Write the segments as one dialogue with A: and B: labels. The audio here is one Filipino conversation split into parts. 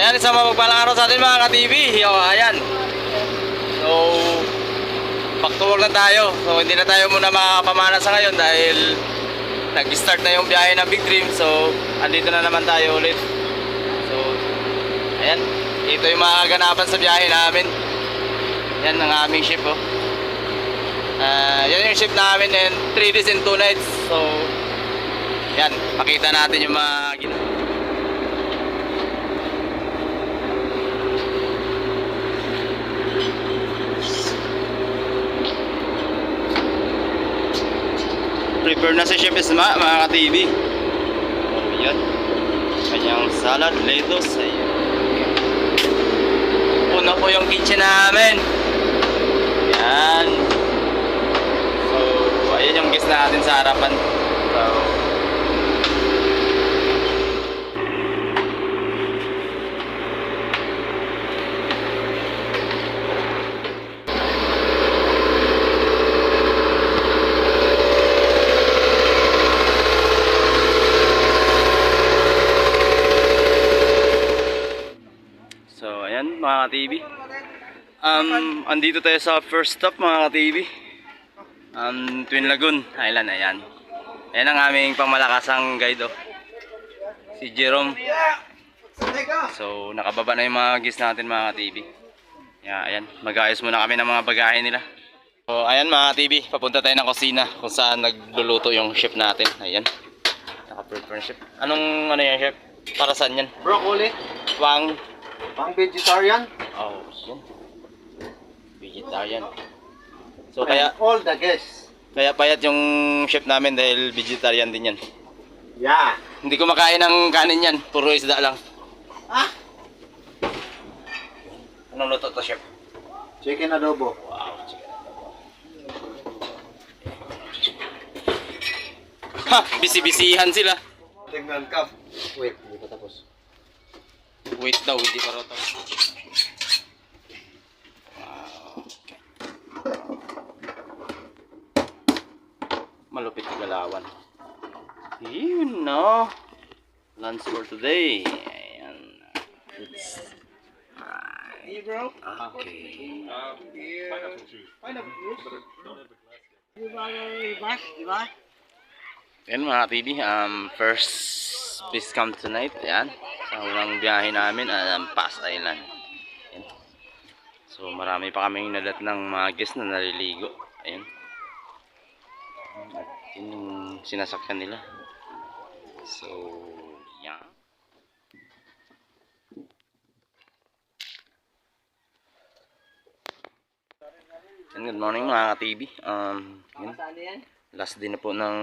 A: Ayan, isang mapagpalang araw sa atin mga ka-TV. Ayan. So, back to work na tayo. So, hindi na tayo muna makakapamana sa ngayon dahil nag-start na yung biyahe ng Big Dream. So, andito na naman tayo ulit. So, ayan. Ito yung mga kaganapan sa biyahe namin. Yan ang aming ship, oh. Yan yung ship namin and 3 days and 2 nights. So, yan. Pakita natin yung mga ginagawa. Prepare na si Chef Isma, mga ka-TV. So, yan. Kanyang salad, lettuce. Ayan. Una po yung kitchen namin. Yan. So, ayan yung guest natin sa harapan. So, mga ka-TV. Andito tayo sa first stop mga ka-TV. Twin Lagoon Island. Ayan. Ayan ang aming pangmalakasang guide, oh. Si Jerome. So nakababa na yung mga guests natin mga ka-TV. Ayan. Mag-ayos muna kami ng mga bagahe nila. So ayan mga ka-TV. Papunta tayo ng kusina kung saan nagluluto yung chef natin. Ayan. Naka-prepare chef. Anong ano yan chef? Para saan yan?
B: Broccoli. Pang vegetarian.
A: Oh, yan. Vegetarian. So kaya
B: all the guests.
A: Kaya payat yung chef namin dahil vegetarian din yan.
B: Yeah.
A: Hindi ko makain ng kanin yan, puro isda lang.
B: Ah?
A: Anong luto to chef?
B: Chicken adobo.
A: Wow, chicken adobo. Ha, bisi-bisihan sila.
B: Tingnan ka. Wait, hindi pa tapos.
A: Wait daw, hindi pa raw tapos. Wow, okay. Malupit yung galawan. Yun, no? Lunch for today. Ayan. Right.
B: Hey bro.
A: Okay.
B: Pineapple juice. Pineapple juice. Diba?
A: Ayan mga TV, first please come tonight. Ayan. Sa unang biyahe namin, Pass Island. Ayan. So marami pa kaming nadat ng mga guests na naliligo. Ayan. At yun yung sinasakyan nila. So, yeah. And good morning mga ka-TV. Yun. Last day na po ng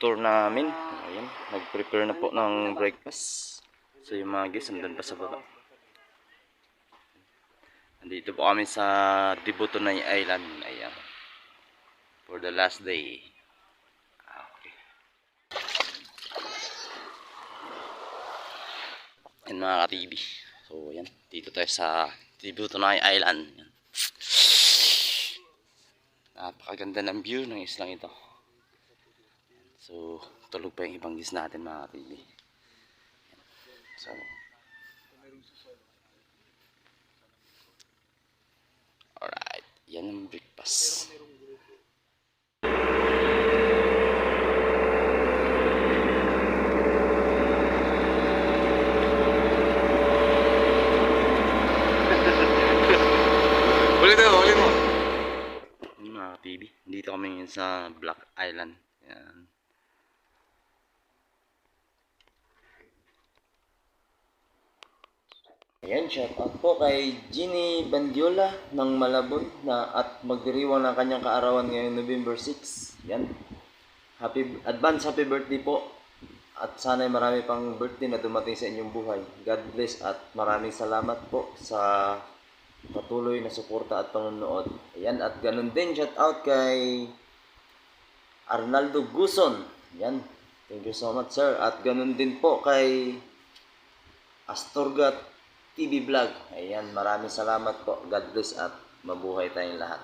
A: tour namin. Ayan. Nag-prepare na po ng breakfast. So yung mga guests nandun pa sa baba. Nandito po kami sa Dibutunoy Island. Ayan. For the last day. Okay. Ayan mga ka-TV. So ayan. Dito tayo sa Dibutunoy Island. Ayan. Napakaganda ng view ng islang ito. So tulog pa yung ibang guests natin mga ka-TV. So alright. Yan ang breakfast. Ulit mo. Mga TV, dito kami ngayon sa Black Island. Yan. Ayan, shout out po kay Ginny Bandiola ng Malabon na at magdiriwang ng kanyang kaarawan ngayong November 6. Yan. Advance happy birthday po. At sana'y marami pang birthday na dumating sa inyong buhay. God bless at maraming salamat po sa patuloy na suporta at panonood. Ayan, at ganun din shout out kay Arnaldo Guson. Ayan, thank you so much sir. At ganun din po kay Astorga TV Vlog. Ayan, maraming salamat po. God bless at mabuhay tayong lahat.